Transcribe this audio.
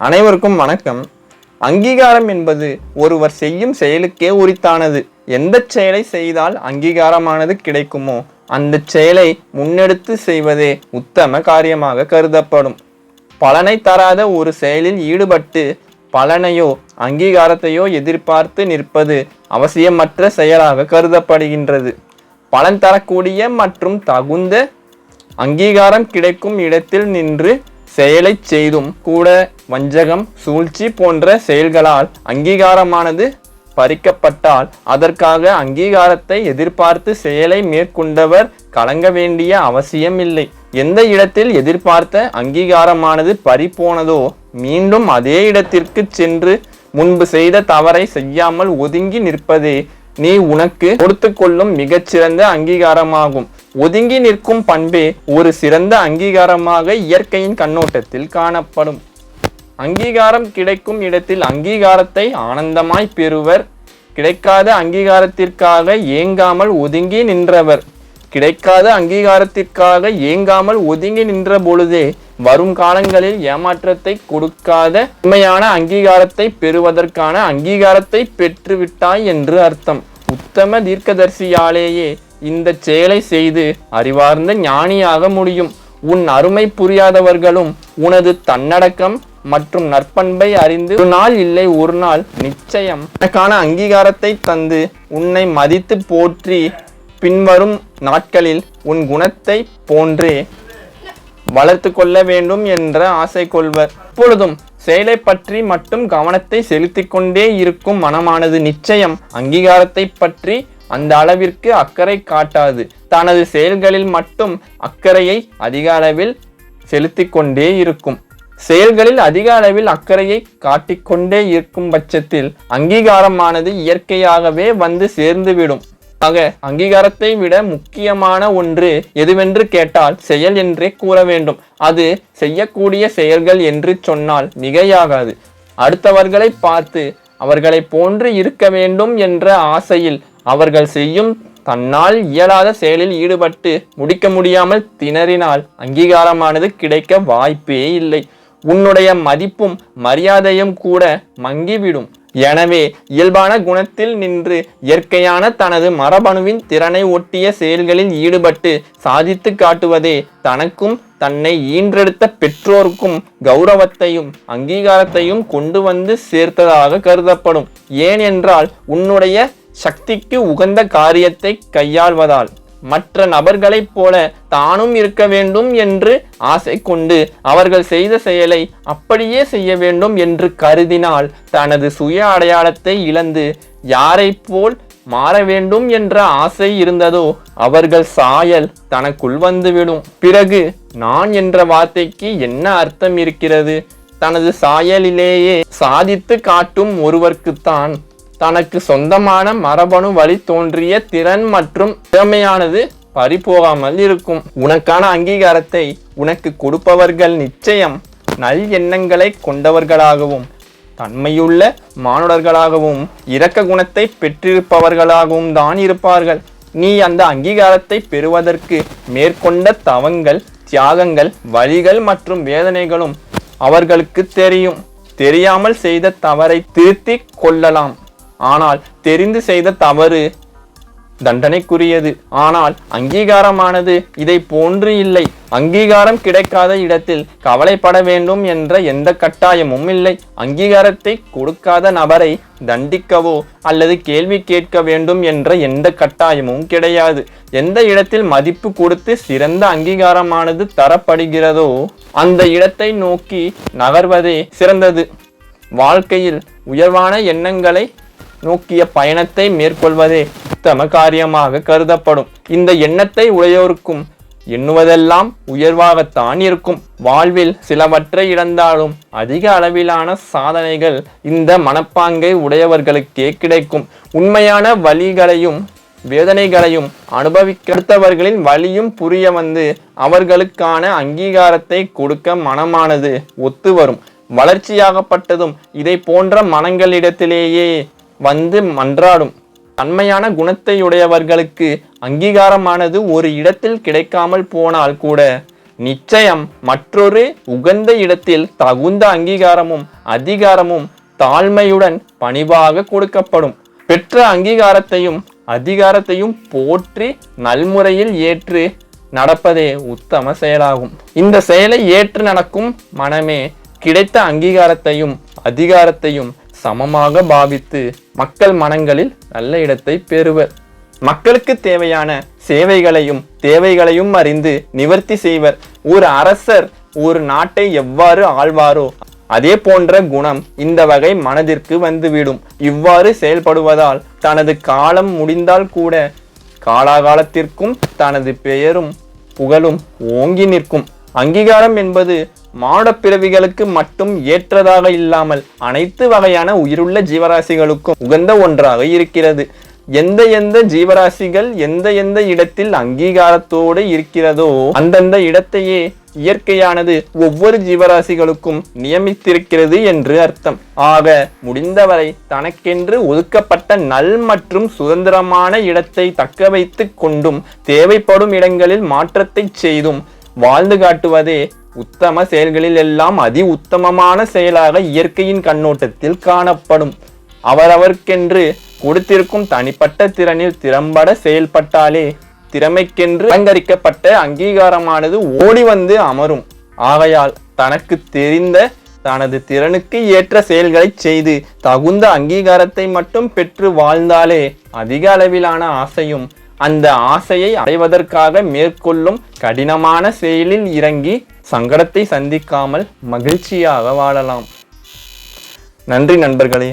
அனைவருக்கும் வணக்கம். அங்கீகாரம் என்பது ஒருவர் செய்யும் செயலுக்கே உரித்தானது. எந்த செயலை செய்தால் அங்கீகாரமானது கிடைக்குமோ அந்த செயலை முன்னெடுத்து செய்வதே உத்தம காரியமாக கருதப்படும். பலனை தராத ஒரு செயலில் ஈடுபட்டு பலனையோ அங்கீகாரத்தையோ எதிர்பார்த்து நிற்பது அவசியமற்ற செயலாக கருதப்படுகின்றது. பலன் தரக்கூடிய மற்றும் தகுந்த அங்கீகாரம் கிடைக்கும் இடத்தில் நின்று செயலை செய்தும் கூட வஞ்சகம், சூழ்ச்சி போன்ற செயல்களால் அங்கீகாரமானது பறிக்கப்பட்டால் அதற்காக அங்கீகாரத்தை எதிர்பார்த்து செயலை மேற்கொண்டவர் கலங்க வேண்டிய அவசியம் இல்லை. எந்த இடத்தில் எதிர்பார்த்த அங்கீகாரமானது பறிபோனதோ மீண்டும் அதே இடத்திற்கு சென்று முன்பு செய்த தவறை செய்யாமல் ஒதுங்கி நிற்பதே நீ உனக்கு கொடுத்து கொள்ளும் மிகச்சிறந்த அங்கீகாரமாகும். ஒதுங்கி நிற்கும் பண்பே ஒரு சிறந்த அங்கீகாரமாக இயற்கையின் கண்ணோட்டத்தில் காணப்படும். அங்கீகாரம் கிடைக்கும் இடத்தில் அங்கீகாரத்தை ஆனந்தமாய் பெறுவர். கிடைக்காத அங்கீகாரத்திற்காக ஏங்காமல் ஒதுங்கி நின்றவர். கிடைக்காத அங்கீகாரத்திற்காக ஏங்காமல் ஒதுங்கி நின்ற பொழுதே வரும் காலங்களில் ஏமாற்றத்தை கொடுக்காத உண்மையான அங்கீகாரத்தை பெறுவதற்கான அங்கீகாரத்தை பெற்றுவிட்டாய் என்று அர்த்தம். உத்தம தீர்க்கதரிசியாலேயே இந்த செயலை செய்து அறிவார்ந்த ஞானியாக முடியும். உன் அருமை புரியாதவர்களும் உனது தன்னடக்கம் மற்றும் நற்பண்பை அறிந்து ஒரு நாள் இல்லை ஒரு நாள் நிச்சயம் உனக்கான அங்கீகாரத்தை தந்து உன்னை மதித்து போற்றி பின்வரும் நாட்களில் உன் குணத்தை போன்றே வளர்த்து கொள்ள வேண்டும் என்ற ஆசை கொள்வர். எப்பொழுதும் செயலை பற்றி மட்டும் கவனத்தை செலுத்தி கொண்டே இருக்கும் மனமானது நிச்சயம் அங்கீகாரத்தை பற்றி அந்த அளவிற்கு அக்கறை காட்டாது. தனது செயல்களில் மட்டும் அக்கறையை அதிக அளவில் செலுத்தி கொண்டே இருக்கும். செயல்களில் அதிக அளவில் அக்கறையை காட்டிக்கொண்டே இருக்கும் பட்சத்தில் அங்கீகாரமானது இயற்கையாகவே வந்து சேர்ந்துவிடும். ஆக அங்கீகாரத்தை விட முக்கியமான ஒன்று எதுவென்று கேட்டால் செயல் என்றே கூற வேண்டும். அது செய்யக்கூடிய செயல்கள் என்று சொன்னால் மிகையாகாது. அடுத்தவர்களை பார்த்து அவர்களை போன்று இருக்க வேண்டும் என்ற ஆசையில் அவர்கள் செய்யும் தன்னால் இயலாத செயலில் ஈடுபட்டு முடிக்க முடியாமல் திணறினால் அங்கீகாரமானது கிடைக்க வாய்ப்பே இல்லை. உன்னுடைய மதிப்பும் மரியாதையும் கூட மங்கிவிடும். எனவே இயல்பான குணத்தில் நின்று இயற்கையான தனது மரபணுவின் திறனை ஒட்டிய செயல்களில் ஈடுபட்டு சாதித்து காட்டுவதே தனக்கும் தன்னை ஈன்றெடுத்த பெற்றோருக்கும் கௌரவத்தையும் அங்கீகாரத்தையும் கொண்டு வந்து சேர்த்ததாக கருதப்படும். ஏன் என்றால் உன்னுடைய சக்திக்கு உகந்த காரியத்தை கையாள்வதால் மற்ற நபர்களைப் போல தானும் இருக்க வேண்டும் என்று ஆசை கொண்டு அவர்கள் செய்த செயலை அப்படியே செய்ய வேண்டும் என்று கருதினால் தனது சுய அடையாளத்தை இழந்து யாரை போல் மாற வேண்டும் என்ற ஆசை இருந்ததோ அவர்கள் சாயல் தனக்குள் வந்துவிடும். பிறகு நான் என்ற வார்த்தைக்கு என்ன அர்த்தம் இருக்கிறது? தனது சாயலிலேயே சாதித்து காட்டும் ஒருவர்க்குத்தான் தனக்கு சொந்தமான மரபணு வழி தோன்றிய திறன் மற்றும் திறமையானது பறிபோகாமல் இருக்கும். உனக்கான அங்கீகாரத்தை உனக்கு கொடுப்பவர்கள் நிச்சயம் நல் எண்ணங்களை கொண்டவர்களாகவும் தன்மையுள்ள மானுடர்களாகவும் இரக்க குணத்தை பெற்றிருப்பவர்களாகவும் தான் இருப்பார்கள். நீ அந்த அங்கீகாரத்தை பெறுவதற்கு மேற்கொண்ட தவங்கள், தியாகங்கள், வழிகள் மற்றும் வேதனைகளும் அவர்களுக்கு தெரியும். தெரியாமல் செய்த தவறை திருத்தி கொள்ளலாம். ஆனால் தெரிந்து செய்த தவறு தண்டனைக்குரியது. ஆனால் அங்கீகாரமானது இதை போன்று இல்லை. அங்கீகாரம் கிடைக்காத இடத்தில் கவலைப்பட வேண்டும் என்ற எந்த கட்டாயமும் இல்லை. அங்கீகாரத்தை கொடுக்காத நபரை தண்டிக்கவோ அல்லது கேள்வி கேட்க வேண்டும் என்ற எந்த கட்டாயமும் கிடையாது. எந்த இடத்தில் மதிப்பு கொடுத்து சிறந்த அங்கீகாரமானது தரப்படுகிறதோ அந்த இடத்தை நோக்கி நகர்வதே சிறந்தது. வாழ்க்கையில் உயர்வான எண்ணங்களை நோக்கிய பயணத்தை மேற்கொள்வதே உத்தம காரியமாக கருதப்படும். இந்த எண்ணத்தை உடையோருக்கும் எண்ணுவதெல்லாம் உயர்வாகத்தான் இருக்கும். வாழ்வில் சிலவற்றை இழந்தாலும் அதிக அளவிலான சாதனைகள் இந்த மனப்பாங்கை உடையவர்களுக்கே கிடைக்கும். உண்மையான வழிகளையும் வேதனைகளையும் அனுபவிக்கத்தவர்களின் வழியும் புரிய வந்து அவர்களுக்கான அங்கீகாரத்தை கொடுக்க மனமானது ஒத்து வரும். வளர்ச்சியாகப்பட்டதும் இதை போன்ற மனங்களிடத்திலேயே வந்து மன்றாடும். தன்மையான குணத்தையுடையவர்களுக்கு அங்கீகாரமானது ஒரு இடத்தில் கிடைக்காமல் போனால் கூட நிச்சயம் மற்றொரு உகந்த இடத்தில் தகுந்த அங்கீகாரமும் அதிகாரமும் தாழ்மையுடன் பணிவாக கொடுக்கப்படும். பெற்ற அங்கீகாரத்தையும் அதிகாரத்தையும் போற்றி நல்முறையில் ஏற்று நடப்பதே உத்தம செயலாகும். இந்த செயலை ஏற்று நடக்கும் மனமே கிடைத்த அங்கீகாரத்தையும் அதிகாரத்தையும் சமமாக பாவித்து மக்கள் மனங்களில் நல்ல இடத்தை பெறுவர். மக்களுக்கு தேவையான சேவைகளையும் தேவைகளையும் அறிந்து நிவர்த்தி செய்வர். ஒரு அரசர் ஒரு நாட்டை எவ்வாறு ஆள்வாரோ அதே போன்ற குணம் இந்த வகை மனதிற்கு வந்துவிடும். இவ்வாறு செயல்படுவதால் தனது காலம் முடிந்தால் கூட காலாகாலத்திற்கும் தனது பெயரும் புகழும் ஓங்கி நிற்கும். அங்கீகாரம் என்பது மானுட பிறவிகளுக்கு மட்டும் ஏற்றதாக இல்லாமல் அனைத்து வகையான உயிருள்ள ஜீவராசிகளுக்கும் உகந்த ஒன்றாக இருக்கிறது. எந்த ஜீவராசிகள் எந்த இடத்தில் அங்கீகாரத்தோடு இருக்கிறதோ அந்தந்த இடத்தையே இயற்கையானது ஒவ்வொரு ஜீவராசிகளுக்கும் நியமித்திருக்கிறது என்று அர்த்தம். ஆக முடிந்தவரை தனக்கென்று ஒதுக்கப்பட்ட நல் மற்றும் சுதந்திரமான இடத்தை தக்க வைத்து கொண்டும் தேவைப்படும் இடங்களில் மாற்றத்தை செய்தும் வாழ்ந்து காட்டுவதே உத்தம செயல்களில் எல்லாம் அதி உத்தமமான செயலாக இயற்கையின் கண்ணோட்டத்தில் காணப்படும். அவரவர்க்கென்று கொடுத்திருக்கும் தனிப்பட்ட திறனில் திறம்பட செயல்பட்டாலே திறமைக்கென்று அலங்கரிக்கப்பட்ட அங்கீகாரமானது ஓடி வந்து அமரும். ஆகையால் தனக்கு தெரிந்த தனது திறனுக்கு ஏற்ற செயல்களை செய்து தகுந்த அங்கீகாரத்தை மட்டும் பெற்று வாழ்ந்தாலே அதிக அளவிலான ஆசையும் அந்த ஆசையை அடைவதற்காக மேற்கொள்ளும் கடினமான செயலில் இறங்கி சங்கடத்தை சந்திக்காமல் மகிழ்ச்சியாக வாழலாம். நன்றி நண்பர்களே.